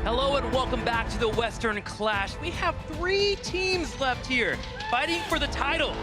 Hello and welcome back to the Western Clash. We have 3 teams left here fighting for the title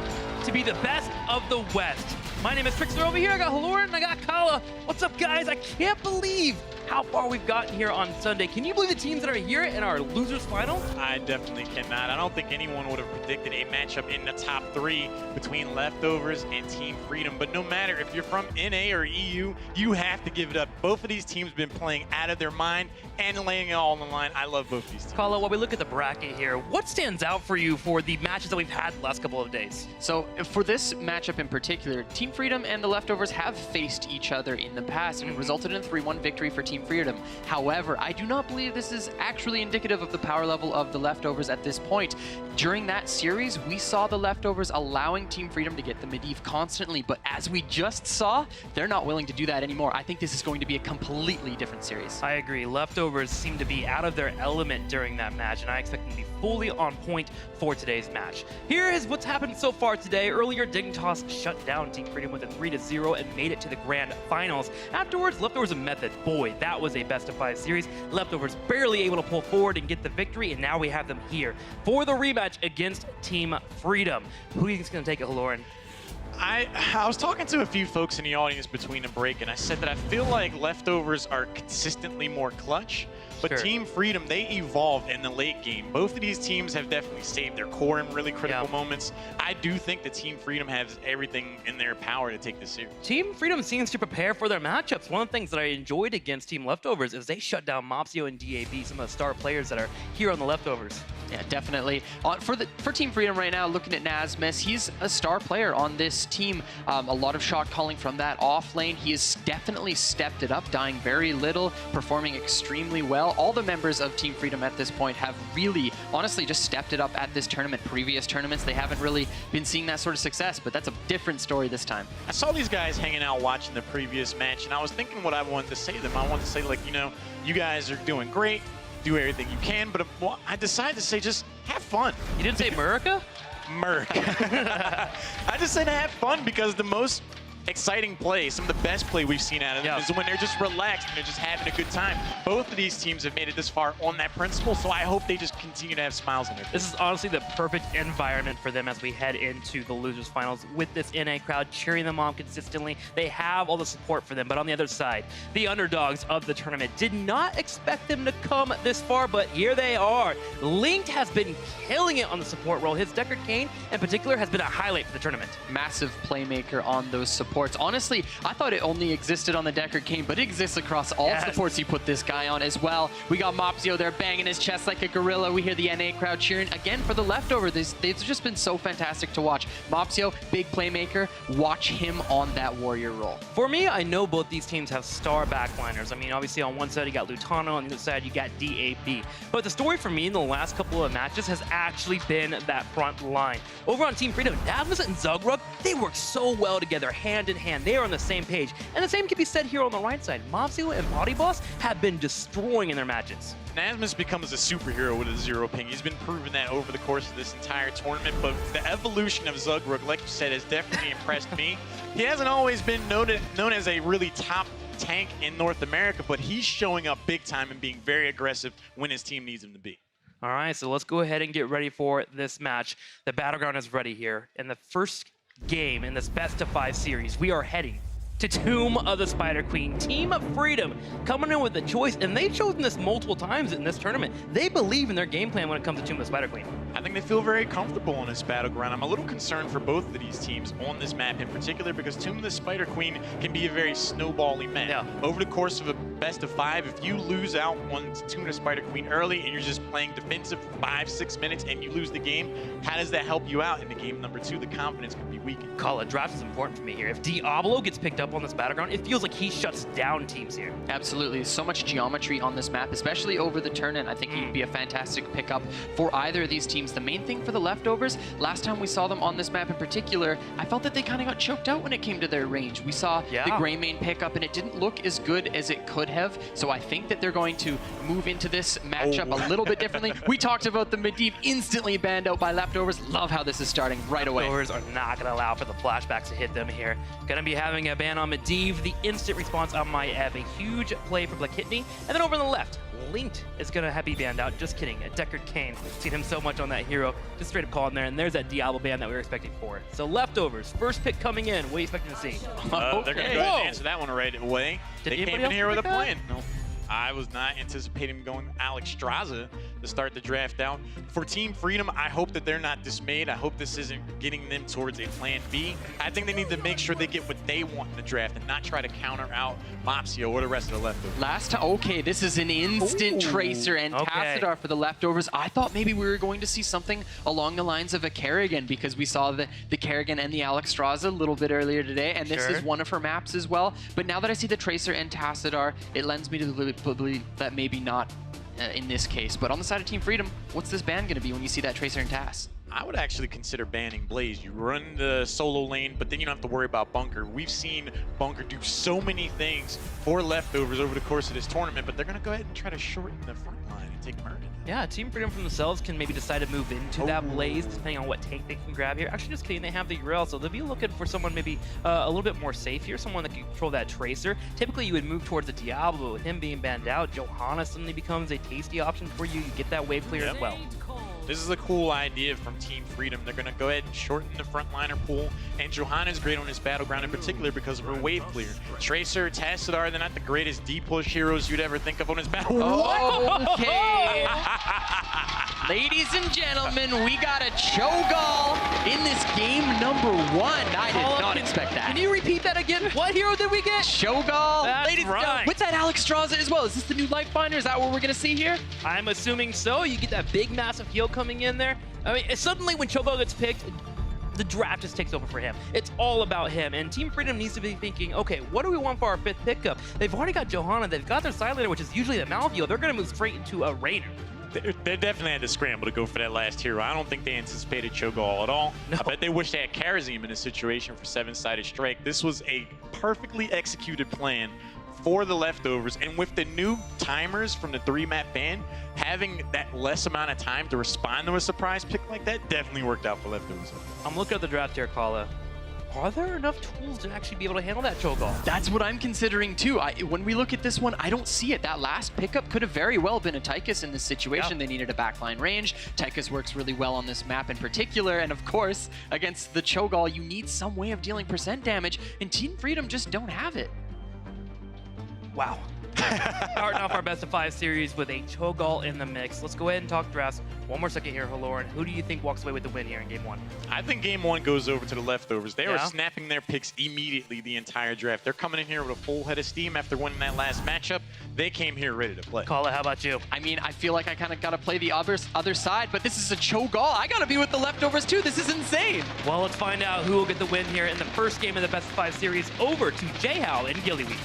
to be the best of the West. My name is Trickster over here. I got Haloran and I got Kala. What's up, guys? I can't believe how far we've gotten here on Sunday. Can you believe the teams that are here in our losers final? I definitely cannot. I don't think anyone would have predicted a matchup in the top 3 between Leftovers and Team Freedom. But no matter if you're from NA or EU, you have to give it up. Both of these teams have been playing out of their mind and laying it all on the line. I love both these teams. Kala, while we look at the bracket here, what stands out for you for the matches that we've had the last couple of days? So for this matchup in particular, Team Freedom and the Leftovers have faced each other in the past, and it resulted in a 3-1 victory for Team Freedom. However, I do not believe this is actually indicative of the power level of the Leftovers at this point. During that series, we saw the Leftovers allowing Team Freedom to get the Medivh constantly, but as we just saw, they're not willing to do that anymore. I think this is going to be a completely different series. I agree. Leftovers seem to be out of their element during that match, and I expect them to be fully on point for today's match. Here is what's happened so far today. Earlier, Dignitas shut down Team Freedom with a 3-0 and made it to the grand finals. Afterwards, Leftovers and Method. Boy, that was a best-of-5 series. Leftovers barely able to pull forward and get the victory, and now we have them here for the rematch against Team Freedom. Who do you think is going to take it, Haloran? I was talking to a few folks in the audience between a break, and I said that I feel like Leftovers are consistently more clutch, but Sure. Team Freedom, they evolved in the late game. Both of these teams have definitely saved their core in really critical moments. I do think that Team Freedom has everything in their power to take this series. Team Freedom seems to prepare for their matchups. One of the things that I enjoyed against Team Leftovers is they shut down Mopsio and DAB, some of the star players that are here on the Leftovers. Yeah, definitely. For Team Freedom right now, looking at Nasmus, he's a star player on this team. A lot of shot calling from that off lane. He has definitely stepped it up, dying very little, performing extremely well. All the members of Team Freedom at this point have really, honestly, just stepped it up at this tournament. Previous tournaments, they haven't really been seeing that sort of success, but that's a different story this time. I saw these guys hanging out watching the previous match, and I was thinking what I wanted to say to them. I wanted to say, like, you know, you guys are doing great. Do everything you can, but I decided to say just have fun. You didn't say Murica? Merc. I just said to have fun because the most exciting play, some of the best play we've seen out of them is when they're just relaxed and they're just having a good time. Both of these teams have made it this far on that principle, so I hope they just continue to have smiles on their faces. This is honestly the perfect environment for them as we head into the losers finals with this NA crowd cheering them on consistently. They have all the support for them, but on the other side, the underdogs of the tournament did not expect them to come this far, but here they are. Linked has been killing it on the support role. His Deckard Cain in particular has been a highlight for the tournament. Massive playmaker on those supports. Honestly, I thought it only existed on the Deckard Cain, but it exists across all supports you put this guy on as well. We got Mopsio there banging his chest like a gorilla. We hear the NA crowd cheering again for the Leftover. They've just been so fantastic to watch. Mopsio, big playmaker. Watch him on that warrior role. For me, I know both these teams have star backliners. I mean, obviously on one side you got Lutano, on the other side you got DAB. But the story for me in the last couple of matches has actually been that front line. Over on Team Freedom, Nasmus and Zugrug, they work so well together, hand in hand. They are on the same page. And the same can be said here on the right side. Mopsio and Body Boss have been destroying in their matches. Nasmus becomes a superhero with a 0 ping. He's been proving that over the course of this entire tournament, but the evolution of Zugrug, like you said, has definitely impressed me. He hasn't always been known as a really top tank in North America, but he's showing up big time and being very aggressive when his team needs him to be. All right, so let's go ahead and get ready for this match. The Battleground is ready here. In the first game in this best-of-5 series, we are heading to Tomb of the Spider Queen. Team Freedom coming in with a choice, and they've chosen this multiple times in this tournament. They believe in their game plan when it comes to Tomb of the Spider Queen. I think they feel very comfortable on this battleground. I'm a little concerned for both of these teams on this map in particular because Tomb of the Spider Queen can be a very snowbally map. Yeah. Over the course of a best-of-5, if you lose out on Tomb of the Spider Queen early and you're just playing defensive for 5-6 minutes and you lose the game, how does that help you out in the game number 2? The confidence could be weakened. Call it draft is important for me here. If Diablo gets picked up on this battleground, it feels like he shuts down teams here. Absolutely. So much geometry on this map, especially over the turn, and I think he'd be a fantastic pickup for either of these teams things. The main thing for the leftovers, last time we saw them on this map in particular, I felt that they kind of got choked out when it came to their range. We saw the gray main pick up, and it didn't look as good as it could have. So I think that they're going to move into this matchup a little bit differently. We talked about the Medivh instantly banned out by leftovers. Love how this is starting right away. Leftovers are not going to allow for the flashbacks to hit them here. Going to be having a ban on Medivh. The instant response on my Ev. A huge play for Blackitney. And then over on the left, Linked is going to be banned out. Just kidding. Deckard Cain. Seen him so much on that hero. Just straight up calling there. And there's that Diablo ban that we were expecting for. So leftovers, first pick coming in. What are you expecting to see? They're going to go ahead and answer that one right away. They came in here with a plan. No. I was not anticipating going Alexstrasza to start the draft out. For Team Freedom, I hope that they're not dismayed. I hope this isn't getting them towards a plan B. I think they need to make sure they get what they want in the draft and not try to counter out Mopsio or the rest of the leftovers. Last time, okay, this is an instant Tracer and Tassadar for the leftovers. I thought maybe we were going to see something along the lines of a Kerrigan, because we saw the Kerrigan and the Alexstrasza a little bit earlier today, and this is one of her maps as well. But now that I see the Tracer and Tassadar, it lends me to believe that maybe not in this case. But on the side of Team Freedom, what's this ban going to be when you see that Tracer and Tass? I would actually consider banning Blaze. You run the solo lane, but then you don't have to worry about Bunker. We've seen Bunker do so many things for leftovers over the course of this tournament, but they're going to go ahead and try to shorten the front line and take Murden. Yeah, Team Freedom from themselves can maybe decide to move into that Blaze, depending on what tank they can grab here. Actually, just kidding, they have the Yrel, so they'll be looking for someone maybe a little bit more safe here, someone that can control that Tracer. Typically, you would move towards the Diablo, but with him being banned out, Johanna suddenly becomes a tasty option for you. You get that wave clear as well. This is a cool idea from Team Freedom. They're going to go ahead and shorten the frontliner pool, and Johanna's great on his battleground in particular because of her wave clear. Tracer, Tassadar, they're not the greatest D-push heroes you'd ever think of on his battle. Okay. Ladies and gentlemen, we got a Cho'Gall in this game number 1. I did not expect that. Can you repeat that again? What hero did we get? Cho'Gall. That's Ladies and gentlemen, with that Alexstrasza as well. Is this the new Life Finder? Is that what we're going to see here? I'm assuming so. You get that big, massive heal coming in there. I mean, suddenly when Cho'Gall gets picked, the draft just takes over for him. It's all about him, and Team Freedom needs to be thinking, okay, what do we want for our 5th pickup? They've already got Johanna, they've got their Silander, which is usually the Malvio. They're going to move straight into a Rainer. They definitely had to scramble to go for that last hero. I don't think they anticipated Cho'Gall at all. No. I bet they wish they had Karazim in a situation for 7-sided strike. This was a perfectly executed plan for the leftovers, and with the new timers from the 3-map ban, having that less amount of time to respond to a surprise pick like that definitely worked out for leftovers. I'm looking at the draft here, Kala. Are there enough tools to actually be able to handle that Cho'Gall? That's what I'm considering too. When we look at this one, I don't see it. That last pickup could have very well been a Tychus in this situation. They needed a backline range. Tychus works really well on this map in particular, and of course, against the Cho'Gall, you need some way of dealing percent damage, and Team Freedom just don't have it. Wow. Starting off our best of 5 series with a Cho'Gall in the mix. Let's go ahead and talk drafts. One more second here, Haloran. Who do you think walks away with the win here in Game 1? I think Game 1 goes over to the leftovers. They are snapping their picks immediately the entire draft. They're coming in here with a full head of steam after winning that last matchup. They came here ready to play. Kala, how about you? I mean, I feel like I kind of got to play the other side, but this is a Cho'Gall. I got to be with the leftovers too. This is insane. Well, let's find out who will get the win here in the first game of the best of 5 series. Over to Jayhow and Gillyweed.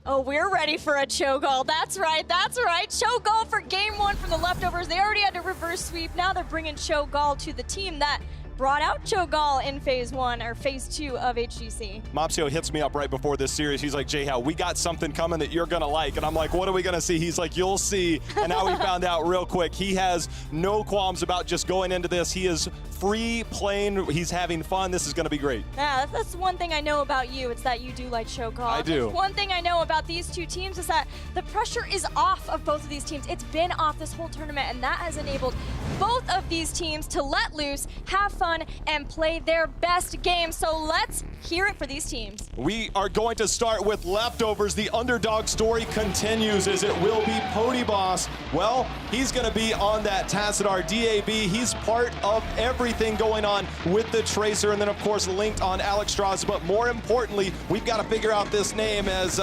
Oh, we're ready for a Cho'Gall. That's right, that's right. Cho'Gall for Game 1 from the leftovers. They already had to reverse sweep. Now they're bringing Cho'Gall to the team that brought out Cho'Gall in Phase 1 or Phase 2 of HGC. Mopsio hits me up right before this series. He's like, Jayhow, we got something coming that you're going to like. And I'm like, what are we going to see? He's like, you'll see. And now we found out real quick. He has no qualms about just going into this. He is free playing. He's having fun. This is going to be great. Yeah, that's one thing I know about you. It's that you do like Cho'Gall. I do. That's one thing I know about these two teams is that the pressure is off of both of these teams. It's been off this whole tournament, and that has enabled both of these teams to let loose, have fun, and play their best game. So let's hear it for these teams. We are going to start with leftovers. The underdog story continues as it will be Pody Boss. Well, he's going to be on that Tassadar DAB. He's part of everything going on with the Tracer, and then of course linked on Alexstrasza. But more importantly, we've got to figure out this name as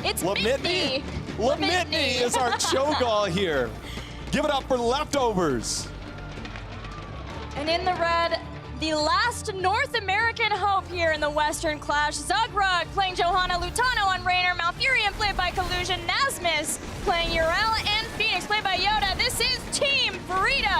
it's Lamitni. Lamitni is our Cho'Gall here. Give it up for leftovers. And in the red, the last North American hope here in the Western Clash. Zugrug playing Johanna, Lutano on Rainer, Malfurion played by Collusion, Nasmus playing Yrel, and Phoenix played by Yoda. This is Team Freedom.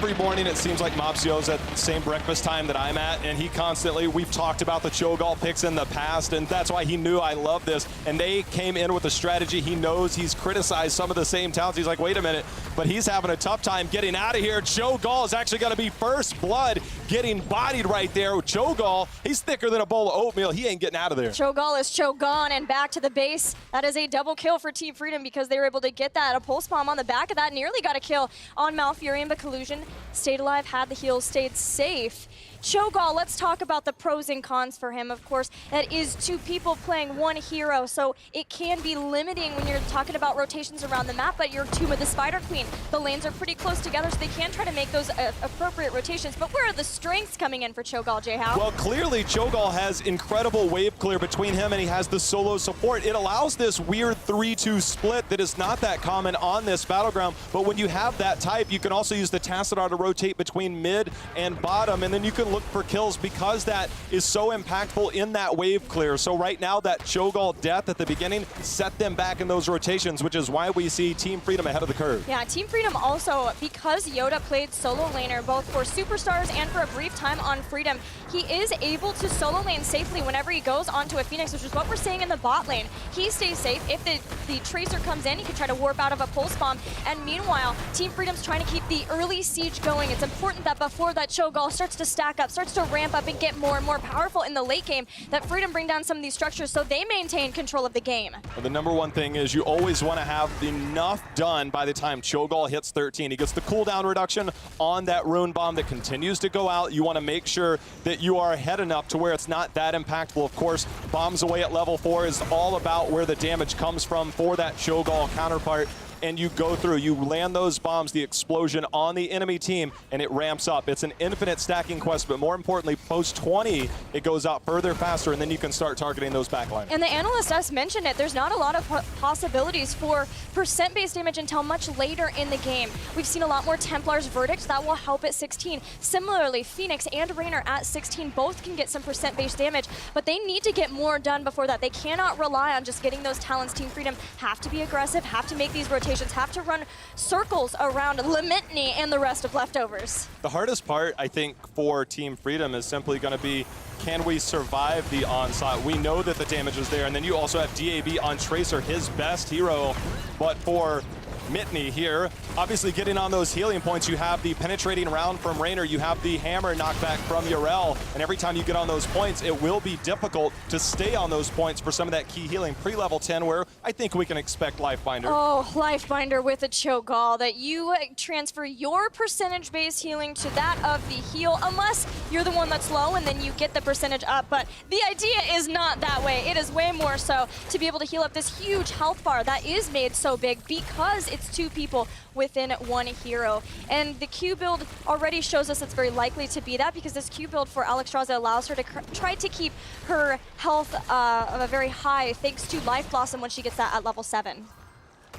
every morning it seems like Mopsio's at the same breakfast time that I'm at, and he constantly, we've talked about the Cho'Gall picks in the past, and that's why he knew I love this. And they came in with a strategy. He knows he's criticized some of the same talents. He's like, wait a minute, but he's having a tough time getting out of here. Cho'Gall is actually going to be first blood, getting bodied right there. Cho'Gall, he's thicker than a bowl of oatmeal. He ain't getting out of there. Cho'Gall is Cho'Gone and back to the base. That is a double kill for Team Freedom because they were able to get that. A pulse bomb on the back of that, nearly got a kill on Malfurion, but Collusion stayed alive, had the heals, stayed safe. Cho'Gall, let's talk about the pros and cons for him. Of course, that is 2 people playing 1 hero, so it can be limiting when you're talking about rotations around the map, but you're Tomb of the Spider Queen. The lanes are pretty close together, so they can try to make those appropriate rotations. But where are the strengths coming in for Cho'Gall, J-How? Well, clearly, Cho'Gall has incredible wave clear between him, and he has the solo support. It allows this weird 3-2 split that is not that common on this battleground, but when you have that type, you can also use the Tassadar to rotate between mid and bottom, and then you can look for kills because that is so impactful in that wave clear. So right now, that Cho'Gall death at the beginning set them back in those rotations, which is why we see Team Freedom ahead of the curve. Yeah, Team Freedom also, because Yoda played solo laner both for Superstars and for a brief time on Freedom, he is able to solo lane safely whenever he goes onto a Phoenix, which is what we're seeing in the bot lane. He stays safe. If the Tracer comes in, he can try to warp out of a pulse bomb. And meanwhile, Team Freedom's trying to keep the early siege going. It's important that before that Cho'Gall starts to stack up, starts to ramp up and get more and more powerful in the late game, that Freedom bring down some of these structures so they maintain control of the game. And the number one thing is you always want to have enough done by the time Cho'Gall hits 13. He gets the cooldown reduction on that rune bomb that continues to go out. You want to make sure that you are ahead enough to where it's not that impactful. Of course, bombs away at level 4 is all about where the damage comes from for that Cho'Gall counterpart. And you go through, you land those bombs, the explosion on the enemy team, and it ramps up. It's an infinite stacking quest, but more importantly, post 20, it goes out further, faster, and then you can start targeting those backlines. And the analyst has mentioned it. There's not a lot of possibilities for percent-based damage until much later in the game. We've seen a lot more Templar's Verdicts. That will help at 16. Similarly, Phoenix and Raynor at 16 both can get some percent-based damage, but they need to get more done before that. They cannot rely on just getting those talents. Team Freedom have to be aggressive, have to make these rotations, have to run circles around Limitney and the rest of leftovers. The hardest part, I think, for Team Freedom is simply going to be, can we survive the onslaught? We know that the damage is there, and then you also have DAB on Tracer, his best hero, but for Mitney here, obviously getting on those healing points, you have the penetrating round from Raynor, you have the hammer knockback from Yrel, and every time you get on those points, it will be difficult to stay on those points for some of that key healing pre-level 10, where I think we can expect Lifebinder. Oh, Lifebinder with a Cho'Gall, that you transfer your percentage-based healing to that of the heal, unless you're the one that's low and then you get the percentage up, but the idea is not that way. It is way more so to be able to heal up this huge health bar that is made so big because it's 2 people within 1 hero. And the Q build already shows us it's very likely to be that, because this Q build for Alexstrasza allows her to try to keep her health of a very high thanks to Life Blossom when she gets that at level 7.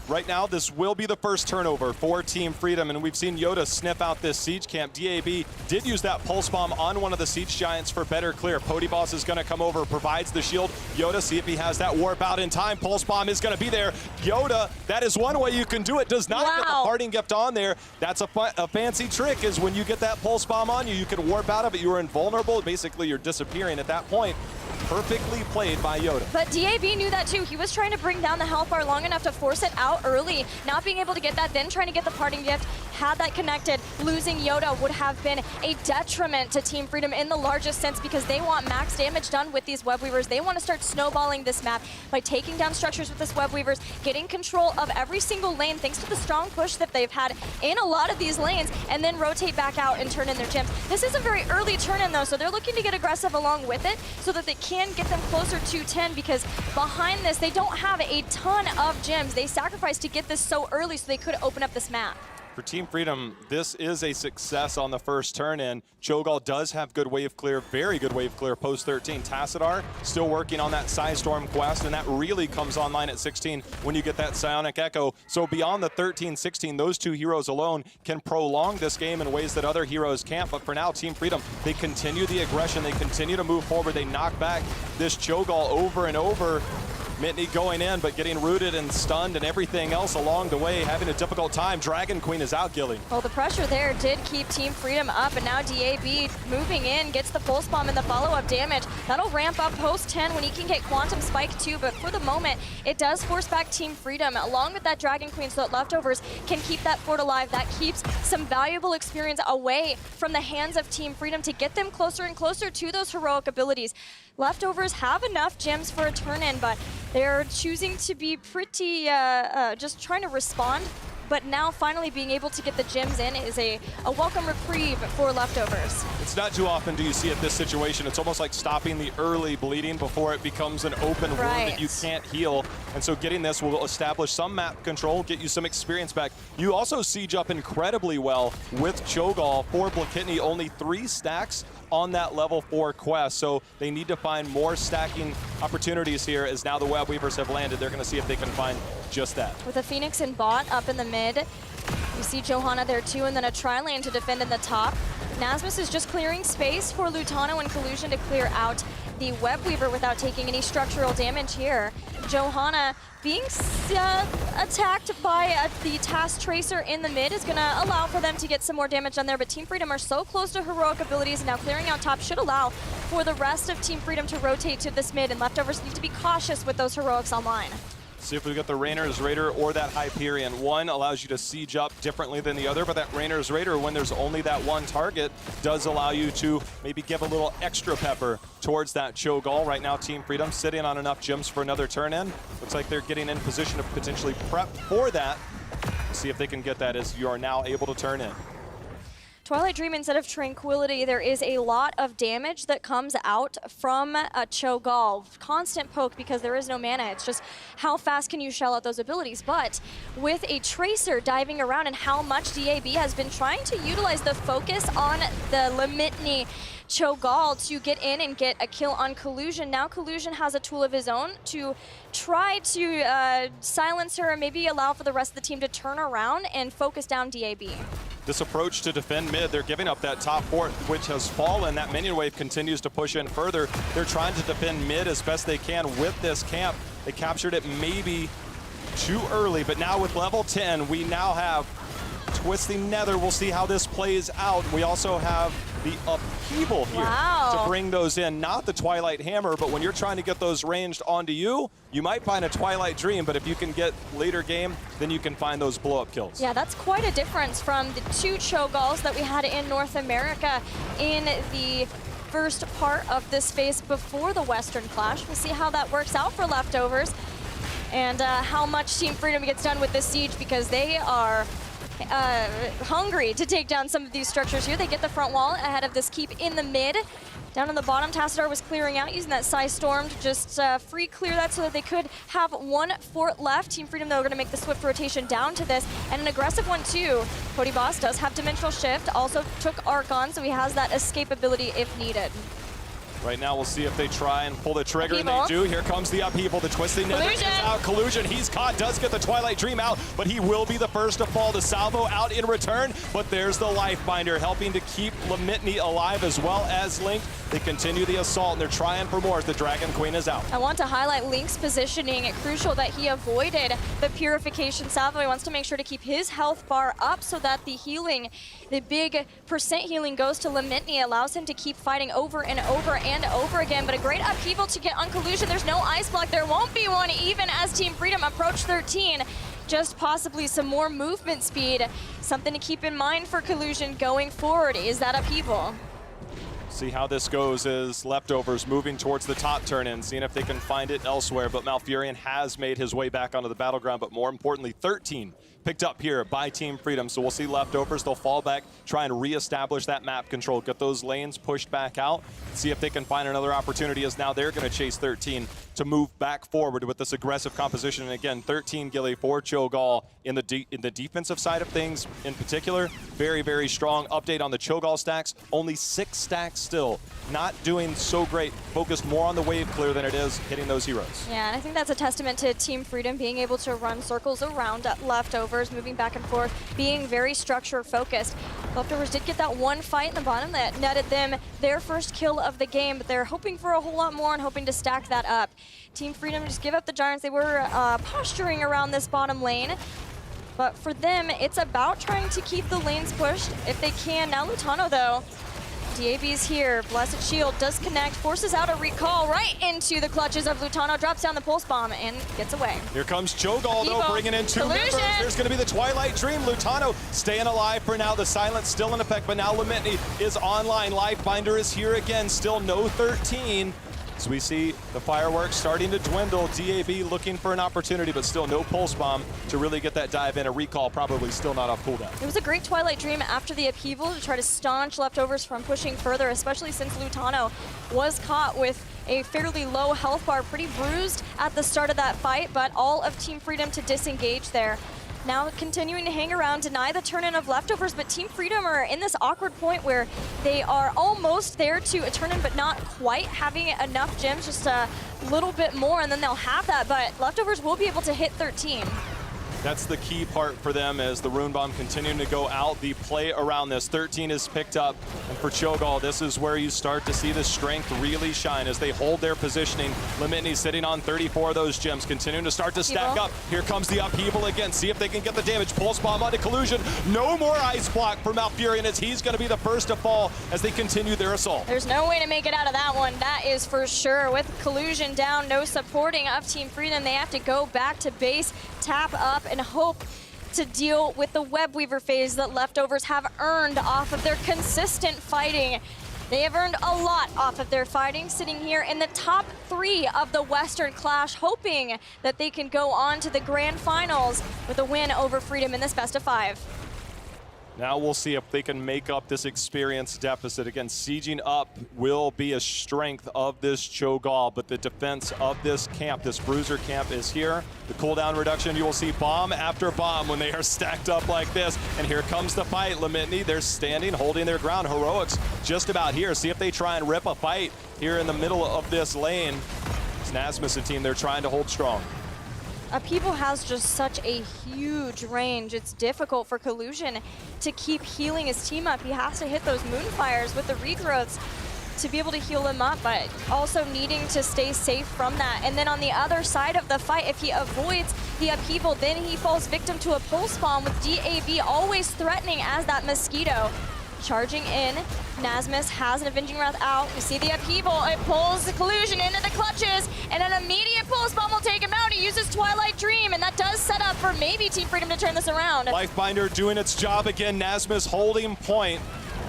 Right now, this will be the first turnover for Team Freedom, and we've seen Yoda sniff out this siege camp. DAB did use that pulse bomb on one of the siege giants for better clear. Podyboss is going to come over, provides the shield. Yoda, see if he has that warp out in time. Pulse bomb is going to be there. Yoda, that is one way you can do it. Does not get the parting gift on there. That's a fancy trick, is when you get that pulse bomb on you, you can warp out of it. You are invulnerable. Basically, you're disappearing at that point. Perfectly played by Yoda. But DAB knew that too. He was trying to bring down the health bar long enough to force it out early. Not being able to get that, then trying to get the parting gift. Had that connected, losing Yoda would have been a detriment to Team Freedom in the largest sense, because they want max damage done with these web weavers. They want to start snowballing this map by taking down structures with this web weavers, getting control of every single lane thanks to the strong push that they've had in a lot of these lanes, and then rotate back out and turn in their gems. This is a very early turn in though, so they're looking to get aggressive along with it so that they can get them closer to 10, because behind this they don't have a ton of gems. They sacrificed to get this so early so they could open up this map. For Team Freedom, this is a success on the first turn in. Cho'Gall does have good wave clear, very good wave clear post 13. Tassadar still working on that Psystorm quest, and that really comes online at 16 when you get that Psionic Echo. So beyond the 13-16, those 2 heroes alone can prolong this game in ways that other heroes can't. But for now, Team Freedom, they continue the aggression, they continue to move forward, they knock back this Cho'Gall over and over. Mitney going in, but getting rooted and stunned and everything else along the way, having a difficult time. Dragon Queen is out, Gilly. Well, the pressure there did keep Team Freedom up, and now DAB moving in, gets the pulse bomb and the follow-up damage. That'll ramp up post 10 when he can get Quantum Spike too, but for the moment, it does force back Team Freedom, along with that Dragon Queen, so that Leftovers can keep that fort alive. That keeps some valuable experience away from the hands of Team Freedom to get them closer and closer to those heroic abilities. Leftovers have enough gems for a turn-in, but they're choosing to be pretty, just trying to respond. But now finally being able to get the gems in is a welcome reprieve for Leftovers. It's not too often do you see it this situation. It's almost like stopping the early bleeding before it becomes an open wound that you can't heal. And so getting this will establish some map control, get you some experience back. You also siege up incredibly well with Cho'Gall for Blakitny, only 3 stacks on that level 4 quest. So they need to find more stacking opportunities here as now the Web Weavers have landed. They're gonna see if they can find just that. With a Phoenix and bot up in the mid, you see Johanna there too, and then a tri-lane to defend in the top. Nasmus is just clearing space for Lutano and Collusion to clear out the Web Weaver without taking any structural damage here. Johanna being attacked by the Task Tracer in the mid is going to allow for them to get some more damage on there, but Team Freedom are so close to heroic abilities, and now clearing out top should allow for the rest of Team Freedom to rotate to this mid, and Leftovers need to be cautious with those heroics online. See if we get the Rainer's Raider or that Hyperion. One allows you to siege up differently than the other, but that Rainer's Raider, when there's only that one target, does allow you to maybe give a little extra pepper towards that Cho'Gall. Right now, Team Freedom sitting on enough gems for another turn-in. Looks like they're getting in position to potentially prep for that. See if they can get that as you are now able to turn in. Twilight Dream instead of Tranquility, there is a lot of damage that comes out from a Cho'Gall. Constant poke because there is no mana. It's just how fast can you shell out those abilities. But with a Tracer diving around and how much DAB has been trying to utilize the focus on the Limitni Cho'Gall to get in and get a kill on Collusion. Now Collusion has a tool of his own to try to silence her and maybe allow for the rest of the team to turn around and focus down DAB. This approach to defend mid, they're giving up that top fort, which has fallen. That minion wave continues to push in further. They're trying to defend mid as best they can with this camp. They captured it maybe too early, but now with level 10, we now have Twisting Nether. We'll see how this plays out. We also have the upheaval here to bring those in. Not the Twilight Hammer, but when you're trying to get those ranged onto you, you might find a Twilight Dream, but if you can get later game, then you can find those blow-up kills. Yeah, that's quite a difference from the 2 Cho'Galls that we had in North America in the first part of this phase before the Western Clash. We'll see how that works out for Leftovers and how much Team Freedom gets done with this siege, because they are hungry to take down some of these structures here. They get the front wall ahead of this keep in the mid. Down on the bottom, Tassadar was clearing out, using that Psy Storm to just free clear that so that they could have 1 fort left. Team Freedom, though, are going to make the swift rotation down to this, and an aggressive one, too. Cody Boss does have Dimensional Shift, also took Archon, so he has that escape ability if needed. Right now, we'll see if they try and pull the trigger, and they do. Here comes the upheaval. The Twisting Nether is out. Collusion, he's caught, does get the Twilight Dream out, but he will be the first to fall. The salvo out in return, but there's the Lifebinder, helping to keep Limitni alive as well as Link. They continue the assault, and they're trying for more as the Dragon Queen is out. I want to highlight Link's positioning. It's crucial that he avoided the Purification Salvo. He wants to make sure to keep his health bar up so that the healing, the big percent healing goes to Limitni, allows him to keep fighting over and over again, but a great upheaval to get on Collusion. There's no ice block. There won't be one even as Team Freedom approach 13. Just possibly some more movement speed. Something to keep in mind for Collusion going forward is that upheaval. See how this goes as Leftovers moving towards the top turn-in, seeing if they can find it elsewhere, but Malfurion has made his way back onto the battleground, but more importantly, 13 picked up here by Team Freedom. So we'll see Leftovers, they'll fall back, try and reestablish that map control, get those lanes pushed back out, see if they can find another opportunity, as now they're going to chase 13 to move back forward with this aggressive composition. And again, 13 Gilly for Cho'Gall in the defensive side of things in particular. Very, very strong. Update on the Cho'Gall stacks, only 6 stacks still. Not doing so great, focused more on the wave clear than it is hitting those heroes. Yeah, and I think that's a testament to Team Freedom being able to run circles around Leftovers, moving back and forth, being very structure focused. Leftovers did get that one fight in the bottom that netted them their first kill of the game, but they're hoping for a whole lot more and hoping to stack that up. Team Freedom just give up the Giants. They were posturing around this bottom lane, but for them, it's about trying to keep the lanes pushed if they can. Now Lutano, though, DAB's here. Blessed Shield does connect, forces out a recall right into the clutches of Lutano, drops down the pulse bomb and gets away. Here comes Cho'Gall, though, bringing in 2 members. There's going to be the Twilight Dream. Lutano staying alive for now. The silence still in effect, but now Lamitni is online. Lifebinder is here again. Still no 13. So we see the fireworks starting to dwindle. DAB looking for an opportunity, but still no pulse bomb to really get that dive in. A recall probably still not off cooldown. It was a great Twilight Dream after the upheaval to try to staunch Leftovers from pushing further, especially since Lutano was caught with a fairly low health bar, pretty bruised at the start of that fight, but all of Team Freedom to disengage there. Now continuing to hang around, deny the turn-in of Leftovers, but Team Freedom are in this awkward point where they are almost there to a turn-in, but not quite, having enough gems, just a little bit more, and then they'll have that, but Leftovers will be able to hit 13. That's the key part for them as the Rune Bomb continuing to go out. The play around this 13 is picked up. And for Cho'Gall, this is where you start to see the strength really shine as they hold their positioning. Lamitni sitting on 34 of those gems, continuing to start to stack up. Here comes the upheaval again. See if they can get the damage. Pulse Bomb onto Collusion. No more Ice Block for Malfurion as he's going to be the first to fall as they continue their assault. There's no way to make it out of that one. That is for sure. With Collusion down, no supporting of Team Freedom. They have to go back to base, tap up, and hope to deal with the Web Weaver phase that Leftovers have earned off of their consistent fighting. They have earned a lot off of their fighting, sitting here in the top 3 of the Western Clash, hoping that they can go on to the grand finals with a win over Freedom in this best of 5. Now we'll see if they can make up this experience deficit. Again, sieging up will be a strength of this Cho'Gall, but the defense of this camp, this bruiser camp, is here. The cooldown reduction, you will see bomb after bomb when they are stacked up like this. And here comes the fight. Lamitni, they're standing, holding their ground. Heroics just about here. See if they try and rip a fight here in the middle of this lane. It's Nasmus, a team they're trying to hold strong. Upheaval has just such a huge range. It's difficult for Collusion to keep healing his team up. He has to hit those Moonfires with the regrowths to be able to heal him up, but also needing to stay safe from that. And then on the other side of the fight, if he avoids the Upheaval, then he falls victim to a Pulse Bomb with DAB always threatening as that Mosquito. Charging in, Nasmus has an Avenging Wrath out. We see the Upheaval, it pulls the Collusion into the clutches, and an immediate Pulse Bomb will take him out. He uses Twilight Dream, and that does set up for maybe Team Freedom to turn this around. Lifebinder doing its job again, Nasmus holding point.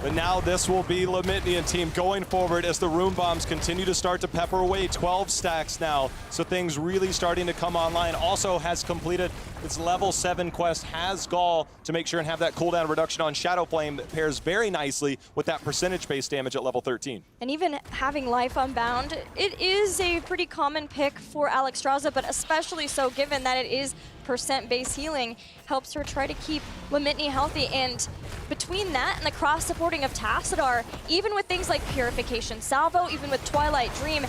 But now this will be Lamitni and team going forward as the Rune Bombs continue to start to pepper away. 12 stacks now, so things really starting to come online. Also has completed its level 7 quest, has Gall to make sure and have that cooldown reduction on Shadow Flame that pairs very nicely with that percentage-based damage at level 13. And even having Life Unbound, it is a pretty common pick for Alexstrasza, but especially so given that it is percent-based healing, helps her try to keep Lamitni healthy. And between that and the cross-supporting of Tassadar, even with things like Purification Salvo, even with Twilight Dream,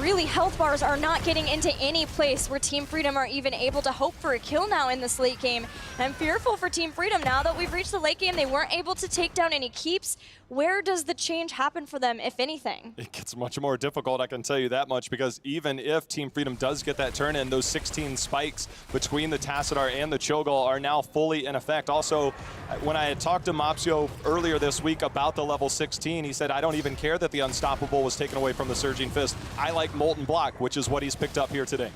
really health bars are not getting into any place where Team Freedom are even able to hope for a kill now in this late game. And I'm fearful for Team Freedom now that we've reached the late game. They weren't able to take down any keeps. Where does the change happen for them, if anything? It gets much more difficult, I can tell you that much, because even if Team Freedom does get that turn in, those 16 spikes between the Tassadar and the Cho'Gall are now fully in effect. Also, when I had talked to Mopsio earlier this week about the level 16, he said, I don't even care that the Unstoppable was taken away from the Surging Fist. I like Molten Block, which is what he's picked up here today.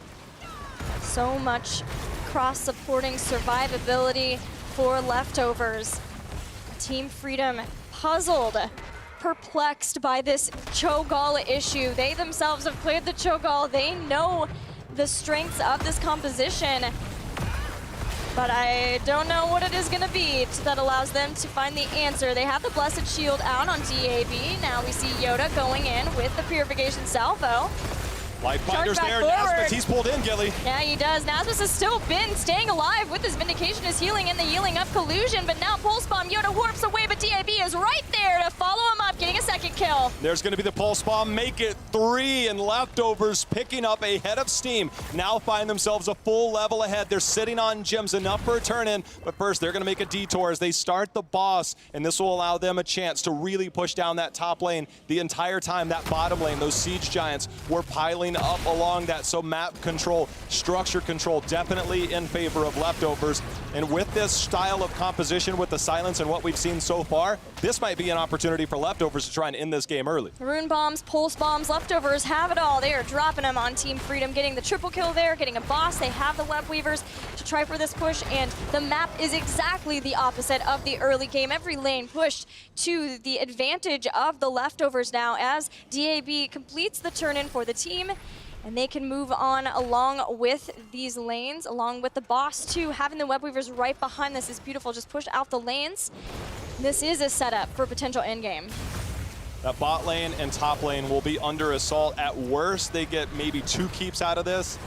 So much cross-supporting survivability for Leftovers. Team Freedom puzzled, perplexed by this Cho'Gall issue. They themselves have played the Cho'Gall. They know the strengths of this composition, but I don't know what it is going to be that allows them to find the answer. They have the Blessed Shield out on DAB. Now we see Yoda going in with the Purification Salvo. Lifebinder's there, Nasmus But he's pulled in, Gilly. Yeah, he does. Nasmus has still been staying alive with his Vindication, his healing, and the healing of Collusion. But now Pulse Bomb, Yoda warps away, but DAB is right there to follow him up, getting a second kill. There's going to be the Pulse Bomb, make it 3, and Leftovers picking up a head of steam. Now find themselves a full level ahead. They're sitting on gems, enough for a turn-in, but first they're going to make a detour as they start the boss, and this will allow them a chance to really push down that top lane. The entire time that bottom lane, those Siege Giants were piling up along that, so map control, structure control, definitely in favor of Leftovers. And with this style of composition, with the silence and what we've seen so far, this might be an opportunity for Leftovers to try and end this game early. Rune Bombs, Pulse Bombs, Leftovers have it all. They are dropping them on Team Freedom, getting the triple kill there, getting a boss. They have the Web Weavers to try for this push, and the map is exactly the opposite of the early game. Every lane pushed to the advantage of the Leftovers now as DAB completes the turn-in for the team. And they can move on along with these lanes, along with the boss too. Having the Web Weavers right behind this is beautiful. Just push out the lanes. This is a setup for potential endgame. That bot lane and top lane will be under assault. At worst, they get maybe 2 keeps out of this.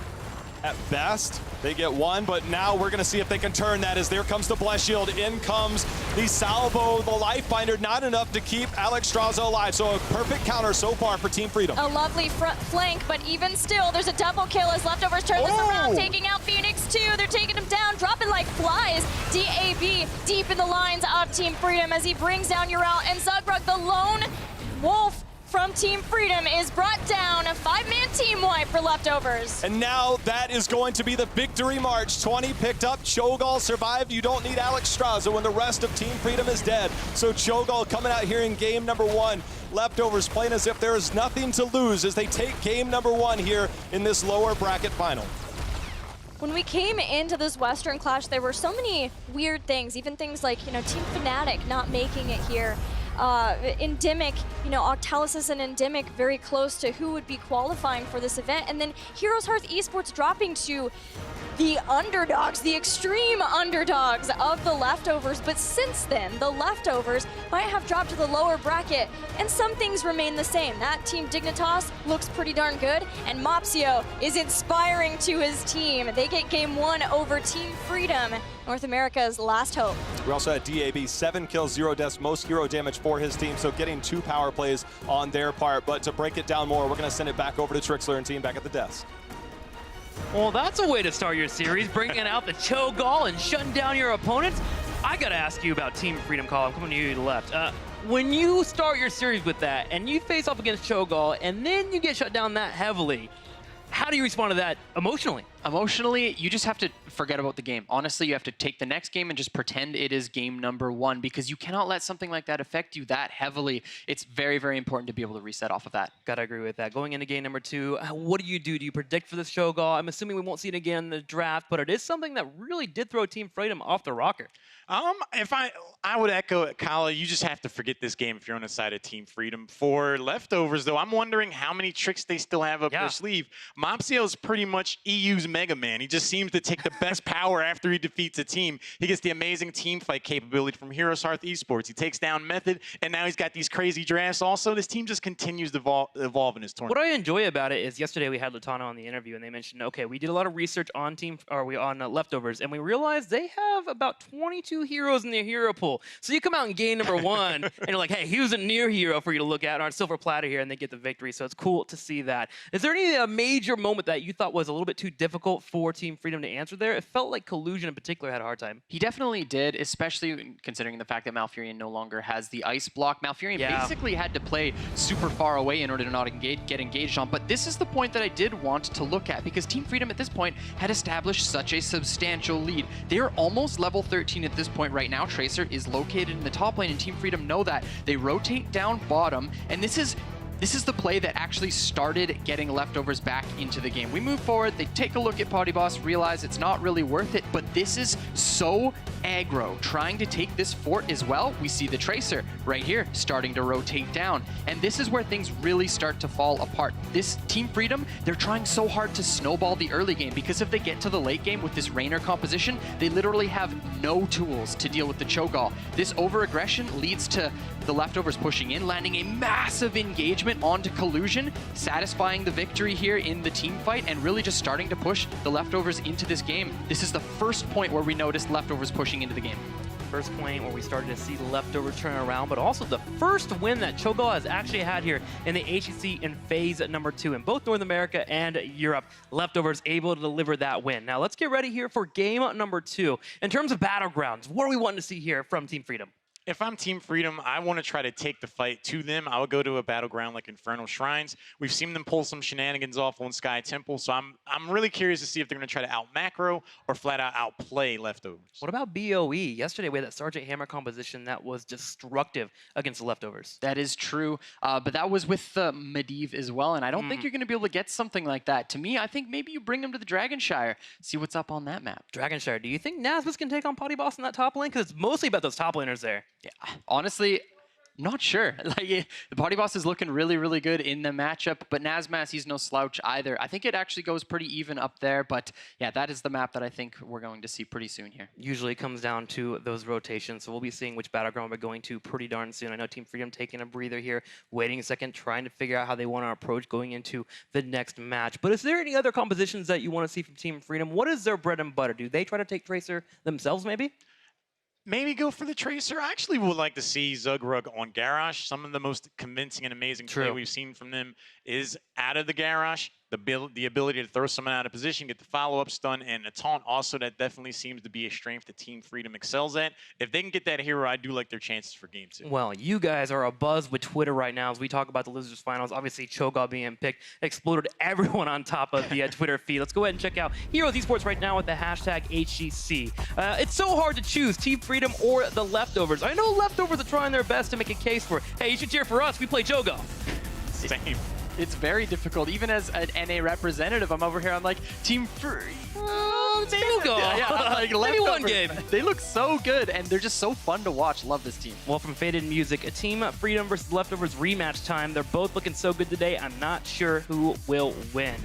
At best, they get 1, but now we're gonna see if they can turn that as there comes the Bless Shield. In comes the Salvo, the Life Binder, not enough to keep Alex Straza alive. So a perfect counter so far for Team Freedom. A lovely front flank, but even still, there's a double kill as Leftovers turn this around, taking out Phoenix too. They're taking him down, dropping like flies. DAB deep in the lines of Team Freedom as he brings down Ural, and Zugrug, the lone wolf from Team Freedom, is brought down. A 5-man team wipe for Leftovers. And now that is going to be the victory march. 20 picked up, Cho'Gall survived. You don't need Alex Straza when the rest of Team Freedom is dead. So Cho'Gall coming out here in game number 1. Leftovers playing as if there is nothing to lose as they take game number 1 here in this lower bracket final. When we came into this Western Clash, there were so many weird things, even things like, Team Fnatic not making it here. Endemic, Octalysis and Endemic very close to who would be qualifying for this event. And then Heroes Hearth Esports dropping to the underdogs, the extreme underdogs of the Leftovers. But since then, the Leftovers might have dropped to the lower bracket, and some things remain the same. That Team Dignitas looks pretty darn good, and Mopsio is inspiring to his team. They get game 1 over Team Freedom, North America's last hope. We also had DAB, 7 kills, 0 deaths, most hero damage for his team, so getting 2 power plays on their part. But to break it down more, we're going to send it back over to Trixler and team back at the desk. Well, that's a way to start your series, bringing out the Cho'Gall and shutting down your opponents. I gotta ask you about Team Freedom Call. I'm coming to you to the left. When you start your series with that, and you face off against Cho'Gall, and then you get shut down that heavily, how do you respond to that emotionally? Emotionally, you just have to forget about the game. Honestly, you have to take the next game and just pretend it is game number 1, because you cannot let something like that affect you that heavily. It's very, very important to be able to reset off of that. Gotta agree with that. Going into game number 2, what do you do? Do you predict for this Cho'Gall? I'm assuming we won't see it again in the draft, but it is something that really did throw Team Freedom off the rocker. If I would echo it, Kala, you just have to forget this game if you're on the side of Team Freedom. For Leftovers, though, I'm wondering how many tricks they still have up their sleeve. Mopsio is pretty much EU's Mega Man. He just seems to take the best power after he defeats a team. He gets the amazing team fight capability from Heroes Hearth Esports. He takes down Method, and now he's got these crazy drafts. Also, this team just continues to evolve in his tournament. What I enjoy about it is yesterday we had Latano on the interview, and they mentioned, okay, we did a lot of research on Leftovers, and we realized they have about 22 heroes in their hero pool. So you come out in game number 1, and you're like, hey, here's a near hero for you to look at on silver platter here, and they get the victory. So it's cool to see that. Is there any major moment that you thought was a little bit too difficult for Team Freedom to answer there? It felt like Collusion in particular had a hard time. He definitely did, especially considering the fact that Malfurion no longer has the ice block. Malfurion basically had to play super far away in order to not get engaged on. But this is the point that I did want to look at, because Team Freedom at this point had established such a substantial lead. They're almost level 13 at this point right now. Tracer is located in the top lane, and Team Freedom know that. They rotate down bottom, and this is the play that actually started getting Leftovers back into the game. We move forward, they take a look at Potty Boss, realize it's not really worth it, but this is so aggro. Trying to take this fort as well, we see the Tracer right here starting to rotate down. And this is where things really start to fall apart. This Team Freedom, they're trying so hard to snowball the early game, because if they get to the late game with this Rainer composition, they literally have no tools to deal with the Cho'Gall. This over-aggression leads to the Leftovers pushing in, landing a massive engagement movement onto Collusion, satisfying the victory here in the team fight, and really just starting to push the Leftovers into this game. This is the first point where we noticed Leftovers pushing into the game. First point where we started to see the Leftovers turn around, but also the first win that Cho'Gath has actually had here in the HGC in phase number 2 in both North America and Europe. Leftovers able to deliver that win. Now let's get ready here for game number 2. In terms of Battlegrounds, what are we wanting to see here from Team Freedom? If I'm Team Freedom, I want to try to take the fight to them. I would go to a battleground like Infernal Shrines. We've seen them pull some shenanigans off on Sky Temple, so I'm really curious to see if they're going to try to out-macro or flat-out outplay Leftovers. What about BOE? Yesterday we had that Sergeant Hammer composition that was destructive against the Leftovers. That is true, but that was with the Medivh as well, and I don't think you're going to be able to get something like that. To me, I think maybe you bring them to the Dragonshire, see what's up on that map. Dragonshire, do you think Nazmus can take on Potty Boss in that top lane? Because it's mostly about those top laners there. Yeah, honestly, not sure. Like, the Potty Boss is looking really, really good in the matchup, but Nazmas, he's no slouch either. I think it actually goes pretty even up there, but yeah, that is the map that I think we're going to see pretty soon here. Usually comes down to those rotations, so we'll be seeing which battleground we're going to pretty darn soon. I know Team Freedom taking a breather here, waiting a second, trying to figure out how they want to approach going into the next match. But is there any other compositions that you want to see from Team Freedom? What is their bread and butter? Do they try to take Tracer themselves, maybe? Maybe go for the Tracer. I actually would like to see Zugrug on Garrosh. Some of the most convincing and amazing play we've seen from them is out of the Garrosh, the ability to throw someone out of position, get the follow-up stun, and a taunt also that definitely seems to be a strength that Team Freedom excels at. If they can get that hero, I do like their chances for game 2. Well, you guys are abuzz with Twitter right now as we talk about the Losers Finals. Obviously, Cho'Gath being picked exploded everyone on top of the Twitter feed. Let's go ahead and check out Heroes Esports right now with the hashtag HGC. It's so hard to choose Team Freedom or the Leftovers. I know Leftovers are trying their best to make a case for, hey, you should cheer for us. We play Cho'Gath. Same. It's very difficult. Even as an NA representative, I'm over here, I'm like, Team Free. Cho'Gath. Yeah, like Maybe one game. They look so good, and they're just so fun to watch. Love this team. Well, from Faded Music, a Team Freedom versus Leftovers rematch time. They're both looking so good today. I'm not sure who will win.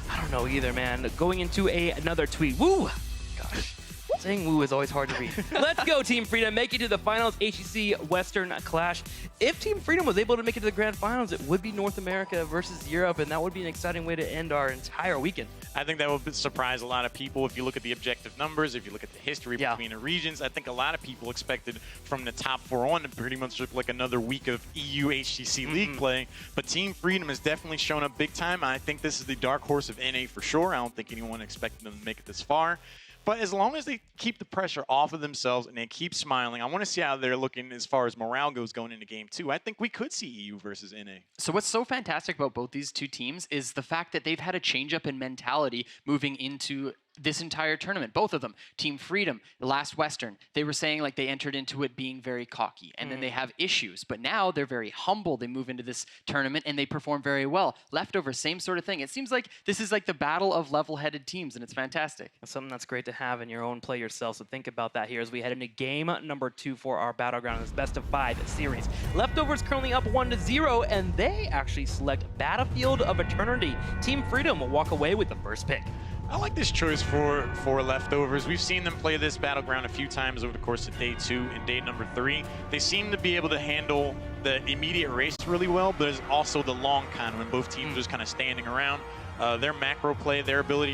I don't know either, man. Going into another tweet. Woo! Gosh. Saying woo is always hard to read. Let's go, Team Freedom. Make it to the finals, HGC Western Clash. If Team Freedom was able to make it to the grand finals, it would be North America versus Europe, and that would be an exciting way to end our entire weekend. I think that would surprise a lot of people. If you look at the objective numbers, if you look at the history between the regions, I think a lot of people expected from the top 4 on to pretty much look like another week of EU HGC League play. But Team Freedom has definitely shown up big time. I think this is the dark horse of NA for sure. I don't think anyone expected them to make it this far. But as long as they keep the pressure off of themselves and they keep smiling, I want to see how they're looking as far as morale goes going into game 2. I think we could see EU versus NA. So what's so fantastic about both these two teams is the fact that they've had a change up in mentality moving into this entire tournament. Both of them. Team Freedom, the last Western, they were saying like they entered into it being very cocky, and then they have issues. But now they're very humble. They move into this tournament and they perform very well. Leftovers, same sort of thing. It seems like this is like the battle of level-headed teams, and it's fantastic. That's something that's great to have in your own play yourself. So think about that here as we head into game number 2 for our Battleground in this best of 5 series. Leftovers currently up 1-0, and they actually select Battlefield of Eternity. Team Freedom will walk away with the first pick. I like this choice for Leftovers. We've seen them play this battleground a few times over the course of day 2 and day number 3. They seem to be able to handle the immediate race really well, but there's also the long con when both teams are just kind of standing around. Their macro play, their ability